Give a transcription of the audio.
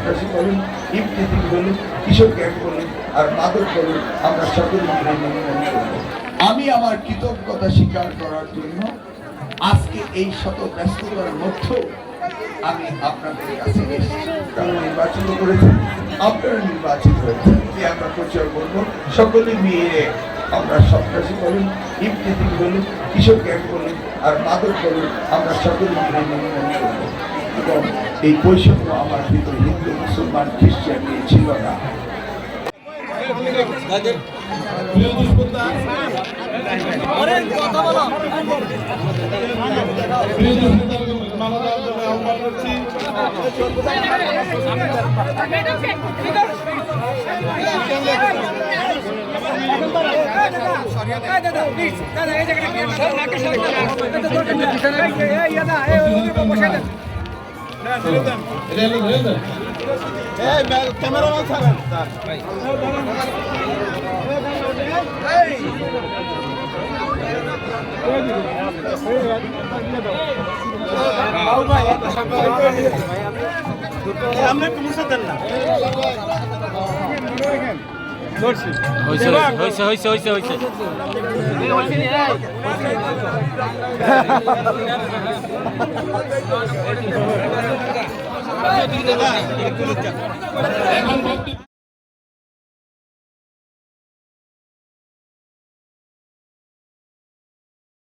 সন্ত্রাসী বলুন, ইফতিজিং বলুন, কিশোর গ্যাং বলুন আর মাদক বলুন, আমরা সকলে মিলে নির্মূল করব। আমি আমার কৃতজ্ঞতা স্বীকার করার জন্য আজকে এই শত ব্যস্ততার মধ্যেও আমি আপনাদের কাছে এসেছি। কারণ নির্বাচিত করেছেন, আপনারা নির্বাচিত হয়েছেন, আমরা প্রচার করবো সকলে মিলে আমরা সন্ত্রাসী বলুন, ইফতিজিং বলুন, কিশোর গ্যাং বলুন আর মাদক বলুন, আমরা সকলে মিলে নির্মূল করব। এবং এই বৈষম্য আমার ভিতরে হিন্দু মুসলমান খ্রিস্টান নিয়ে ছিল না। ক্যামেরাম্যান ছাড়েন আমরা একটু মুছে দেন না। হয়েছে